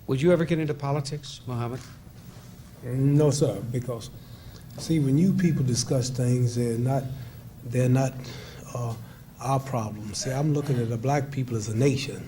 Would you ever get into politics, Muhammad? No, sir, because, see, when you people discuss things, they're not our problems. See, I'm looking at the black people as a nation,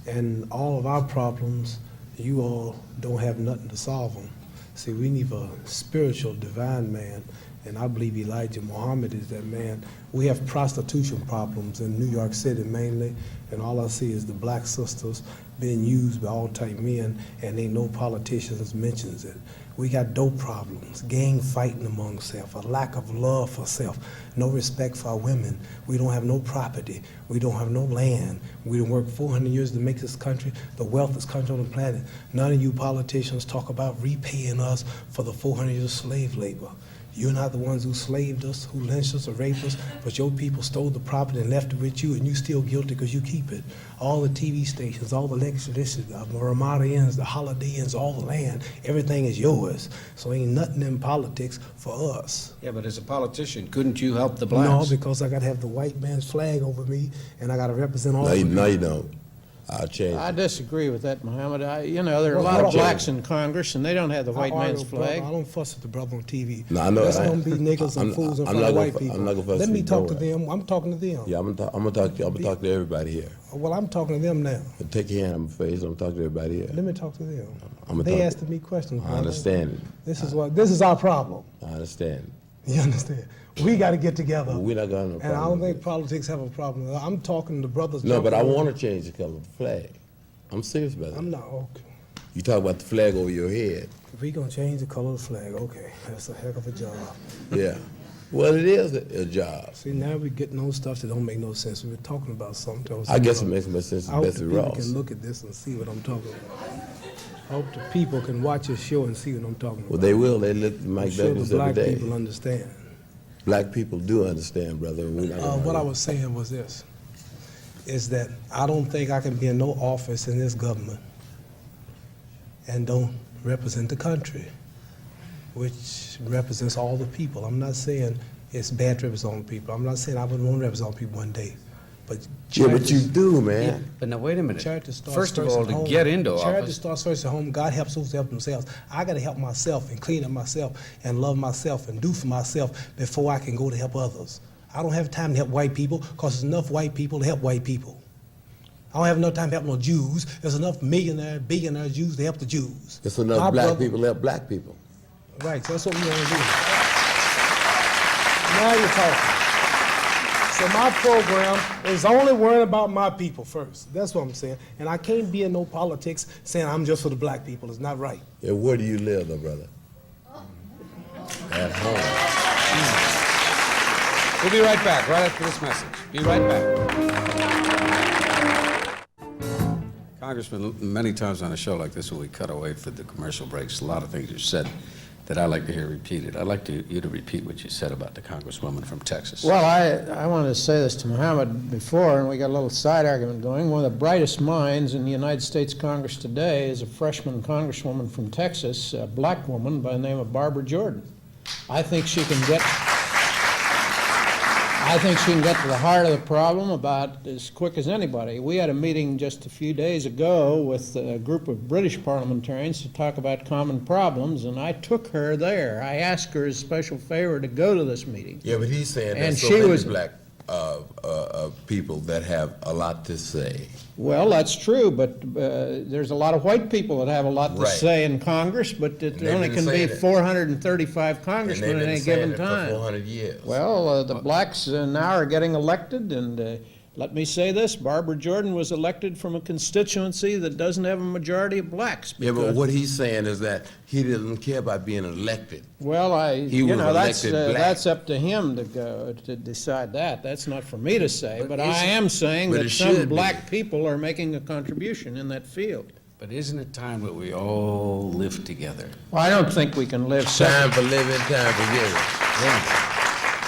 and all of our problems, you all don't have nothing to solve them. See, we need a spiritual, divine man, and I believe Elijah Muhammad is that man. We have prostitution problems in New York City mainly, and all I see is the black sisters being used by all type men, and ain't no politicians mentions it. We got dope problems, gang fighting among self, a lack of love for self, no respect for our women. We don't have no property. We don't have no land. We done worked 400 years to make this country the wealthiest country on the planet. None of you politicians talk about repaying us for the 400 years of slave labor. You're not the ones who slaved us, who lynched us or raped us, but your people stole the property and left it with you, and you still guilty because you keep it. All the TV stations, all the lectures, the Ramada Inns, the Holiday Inns, all the land, everything is yours. So ain't nothing in politics for us. Yeah, but as a politician, couldn't you help the blacks? No, because I got to have the white man's flag over me, and I got to represent all of you. No, you don't. I'll change I it. disagree with that, Muhammad. You know, there are a lot of blacks in Congress, and they don't have the white man's flag. I don't fuss at the brother on TV. No, I know. Let's don't be niggas and fools in front of white people. I'm not gonna fuss Let me with talk to nobody. them. I'm talking to them. Yeah, I'm gonna talk to everybody here. Well, I'm talking to them now. Take your hand on my face. I'm talking to everybody here. Let me talk to them. I'ma They talk- asking me questions. I brother. understand it. This is our problem. I understand. You understand? We got to get together. Well, we're not gonna have no And I problem don't with think it. politics have a problem. I'm talking to brothers. No, but I jumping want on- to change the color of the flag. I'm serious about I'm it. not okay. You talk about the flag over your head. If we gonna change the color of the flag, okay, that's a heck of a job. Yeah. Well, it is a job. See, now we're getting on stuff that don't make no sense. We were talking about something. I guess it makes more sense I to hope Betsy the people Ross. can look at this and see what I'm talking about. I hope the people can watch this show and see what I'm talking about. Well, they will. They look at I'm Mike sure the Douglas every black day. people understand. Black people do understand, brother. We're not gonna What I was saying was this, is that I don't think I can be in no office in this government and don't represent the country, which represents all the people. I'm not saying it's bad to represent all the people. I'm not saying I wouldn't want to represent all the people one day, but Yeah, but you charity- do, Yeah, man. but now, wait a minute. Charity starts First of first all, at to home. get into Charity office, starts first at home. God helps those who help themselves. I got to help myself and clean up myself and love myself and do for myself before I can go to help others. I don't have time to help white people because there's enough white people to help white people. I don't have enough time to help no Jews. There's enough millionaire, billionaire Jews to help the Jews. It's enough My black brother- people to help black people. Right, so that's what we want to do. Now you're talking. So my program is only worrying about my people first. That's what I'm saying. And I can't be in no politics saying I'm just for the black people. It's not right. Yeah, where do you live, though, brother? At home. we'll be right back, right after this message. Be right back. Congressman, many times on a show like this when we cut away for the commercial breaks, a lot of things you said that I like to hear repeated. I'd like you to repeat what you said about the Congresswoman from Texas. Well, I wanted to say this to Muhammad before, and we got a little side argument going. One of the brightest minds in the United States Congress today is a freshman congresswoman from Texas, a black woman by the name of Barbara Jordan. I think she can get to the heart of the problem about as quick as anybody. We had a meeting just a few days ago with a group of British parliamentarians to talk about common problems, and I took her there. I asked her as a special favor to go to this meeting. Yeah, but he's saying And there's so she many was- black people that have a lot to say. Well, that's true, but there's a lot of white people that have a lot to Right. say in Congress, but it And they've only been can be saying it. 435 And congressmen they've at been any saying given it for time. 400 years. Well, the blacks now are getting elected, and let me say this, Barbara Jordan was elected from a constituency that doesn't have a majority of blacks. Yeah, but because- what he's saying is that he doesn't care about being elected. Well, He you was know, elected black. that's up to him to go to decide that. That's not for me to say, But but I isn't- am saying but that it some should be. black people are making a contribution in that field. But isn't it time that we all live together? Well, I don't think we can live Time for living, time for giving.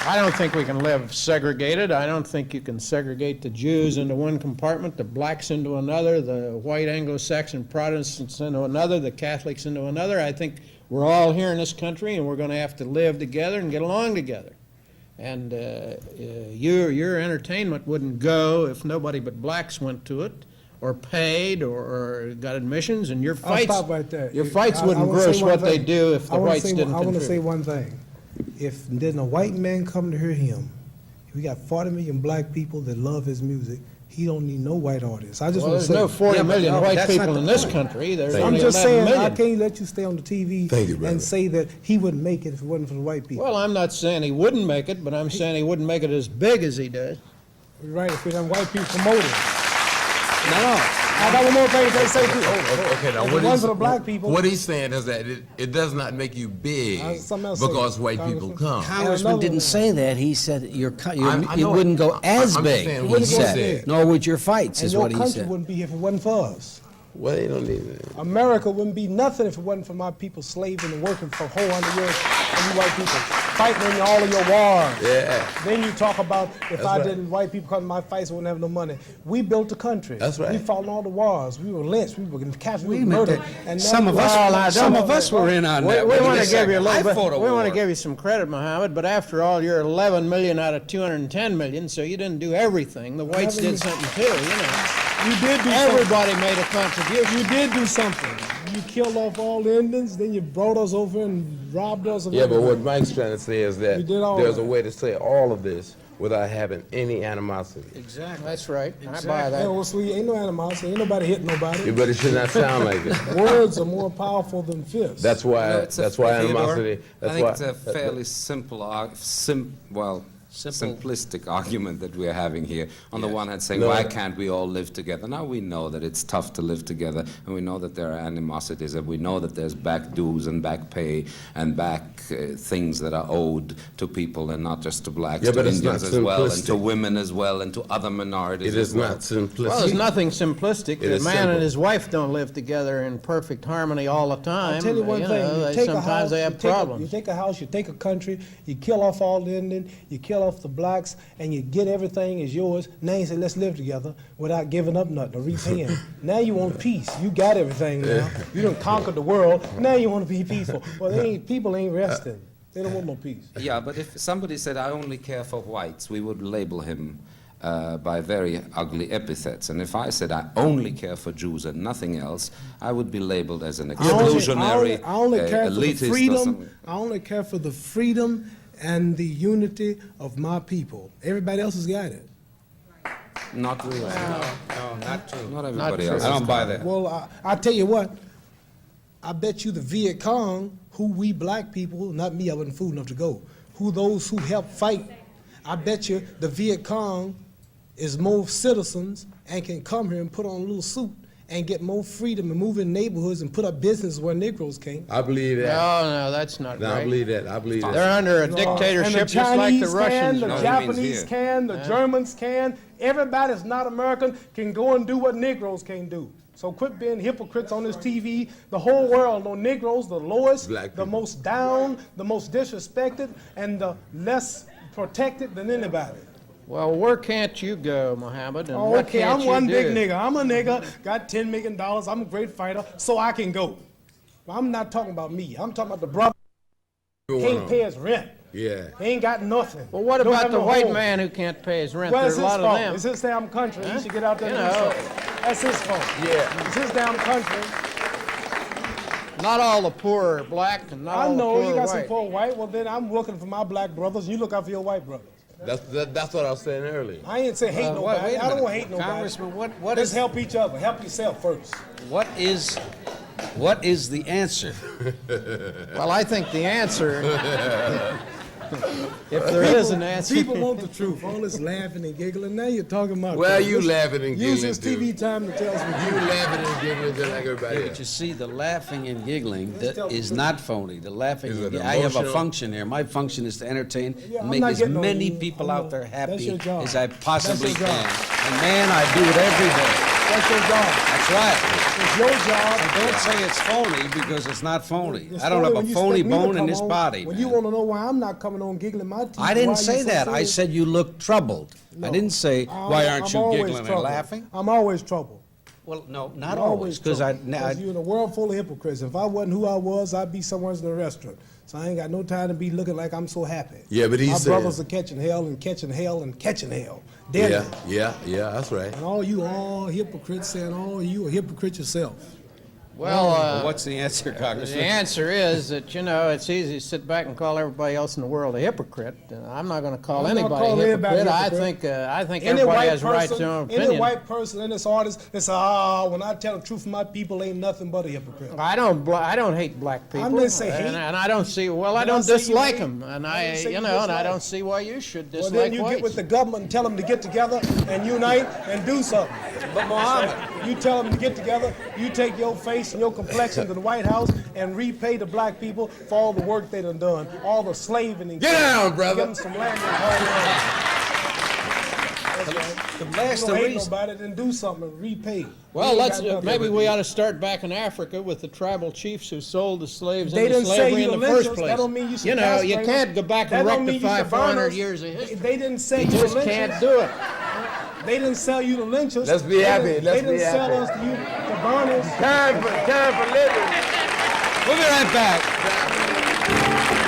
I don't think we can live segregated. I don't think you can segregate the Jews into one compartment, the blacks into another, the white Anglo-Saxon Protestants into another, the Catholics into another. I think we're all here in this country, and we're going to have to live together and get along together. And your entertainment wouldn't go if nobody but blacks went to it, or paid or got admissions, and your I'll fights, stop right there. your fights wouldn't wanna say gross one what they thing. do if the whites didn't I want to say contribute. one thing. If didn't a white man come to hear him, we got 40 million black people that love his music. He don't need no white audience. I just Well, want to there's say. no 40 Yeah, but million no, white that's not people the in this point. country. There's I'm only just 11 saying, I million. can't let you stay on the TV Thank you, brother. and say that he wouldn't make it if it wasn't for the white people. Well, I'm not saying he wouldn't make it, but I'm saying he wouldn't make it as big as he did. Right, if we have white people promoting. No, I got one more thing to say too. Okay, now If it what wasn't he's, for the black people. what he's saying is that it does not make you big Something else because say, white people Congressman. come. Congressman another didn't one. say that. He said I it know wouldn't go as I'm big, saying he what he said. said. Nor would your fights, And is your what he country said. wouldn't be here if it wasn't for us. Well, you don't need it. America wouldn't be nothing if it wasn't for my people slaving and working for 400 years and you white people fighting in all of your wars. Yeah. Then you talk about if That's I right. didn't, white people come to my fights, I wouldn't have no money. We built the country. That's right. We fought in all the wars. We were lynched. We were captured. We Wait a were minute, murdered. And now some of you- us, some of us were in on We that. want Wait to a give you a second. little I bit, fought a we want to war. give you some credit, Mohammed, but after all, you're 11 million out of 210 million, so you didn't do everything. The whites 11 did something too, you know. You did do something. Everybody made a contribution. You did do something. You killed off all the Indians, then you brought us over and robbed us of Yeah, but everything. what Mike's trying to say is that We did all there's that. a way to say all of this without having any animosity. Exactly. That's right. I buy Exactly. that. Hey, well, sweet, ain't no animosity. Ain't nobody hitting nobody. But it should not sound like it. Words are more powerful than fists. That's why. No, it's a- That's why Theodore, animosity. That's I think why. it's a fairly simple, simplistic argument that we're having here. On the one hand, saying, No. why can't we all live together? Now we know that it's tough to live together, and we know that there are animosities, and we know that there's back dues and back pay and back things that are owed to people, and not just to blacks, Yeah, to but it's Indians not as well, and to simplistic. women as well, and to other minorities It as is well. not simplistic. Well, there's nothing simplistic. It The is man simple. and his wife don't live together in perfect harmony all the time. I'll tell you one thing. know, You take a sometimes house, they you have take problems. you take a house, you take a country, you kill off all the Indians, you kill off the blacks, and you get everything is yours. Now you say, let's live together without giving up nothing or repaying. Now you want peace. You got everything now. You done conquered the world. Now you want to be peaceful. Well, people ain't resting. They don't want no peace. Yeah, but if somebody said, I only care for whites, we would label him by very ugly epithets. And if I said, I only care for Jews and nothing else, I would be labeled as an exclusionary, I only care for the elitist or freedom. something. I only care for the freedom and the unity of my people. Everybody else has got it. Not really. No, not true. Not everybody true. else. I don't buy that. Well, I tell you what, I bet you the Viet Cong, who we black people, not me, I wasn't fool enough to go, who those who helped fight, I bet you the Viet Cong is more citizens and can come here and put on a little suit and get more freedom and move in neighborhoods and put up business where Negroes can't. I believe that. No, that's not No, I right. believe that. I believe that. They're under a And dictatorship the just like the Chinese Russians. can, the No, he means Japanese here. can, the Germans can. Everybody that's not American can go and do what Negroes can't do. So quit being hypocrites on this TV. The whole world know Negroes the lowest, Black the people. most down, the most disrespected, and the less protected than anybody. Well, where can't you go, Mohammed? And Oh, what okay, can't I'm you one do? big nigga. I'm a nigga, got $10 million, I'm a great fighter, so I can go. But I'm not talking about me. I'm talking about the brother who can't pay his rent. Yeah. He ain't got nothing. Well, what Don't about have the no white home. man who can't pay his rent? Well, There's it's a his lot fault. of them. It's his damn country. He should get out there You and do know. something. That's his fault. Yeah. It's his damn country. Not all the poor are black, and not I all know the you poor got are some white. poor white. Well, then I'm looking for my black brothers. You look out for your white brothers. That's what I was saying earlier. I ain't say hate Wait nobody. a I don't minute. want to hate nobody. Congressman, what Let's is help each other. Help yourself first. what is the answer? Well, I think the answer, if there is an answer. People want the truth. All this laughing and giggling. Now you're talking about. Well, truth. you Listen, laughing and use giggling this too. TV time to tell us what You laughing and giggling just like everybody But else. you see, the laughing and giggling Let's tell that the is truth. not phony. The laughing Is and it I have a emotional? function here. My function is to entertain Yeah, and I'm make not as getting on many you. people I'm out not- there that's happy your job. as I possibly That's your can. job. And man, I do it every day. That's your job. That's right. It's your job. Don't say it's phony because it's not phony. It's I don't funny have when a you phony expect me to bone in come this on. body. When man. you want to know why I'm not coming on giggling my teeth. I didn't why say you so that. I serious? said you look troubled. I No. didn't say, why aren't I'm you always giggling and troubled. laughing? I'm always troubled. Well, no, not always, because you're in a world full of hypocrites. If I wasn't who I was, I'd be somewhere in the restaurant. So I ain't got no time to be looking like I'm so happy. Yeah, but he My said- brothers are catching hell and catching hell and catching hell. Daily. Yeah, that's right. And all you all hypocrites saying, oh, you a hypocrite yourself. Well, what's the answer, the Congressman? answer is that, you know, it's easy to sit back and call everybody else in the world a hypocrite. I'm not going to call I'm not anybody calling a everybody hypocrite. a hypocrite. I think Any everybody white has a right to their own Any opinion. white person in this artist, they say, when I tell the truth of my people, ain't nothing but a hypocrite. I don't hate black people. didn't say hate. And I don't see, well, I Did I don't say you dislike hate? them. And I didn't say you and I dislike. don't see why you should Well, dislike then you whites. get with the government and tell them to get together and unite and do something. But Mohammed, You tell them to get together, you take your face and your complexion to the White House and repay the black people for all the work they done, all the slaving and Get down, brother. Give them some land and hard work. the You last don't hate reason. nobody, then do something and repay. Well, We ain't got nothing. maybe we ought to start back in Africa with the tribal chiefs who sold the slaves They into didn't say slavery you in to the lynch first us. place. That don't mean you should You know, you castrate can't us. go back That and don't mean you rectify should burn 400 us. years of history. They didn't say You you to just lynch can't us. do it. They didn't sell you to lynch us. Let's be happy. They Let's didn't be sell happy. us to you to burn us. Time for living. We'll be right back.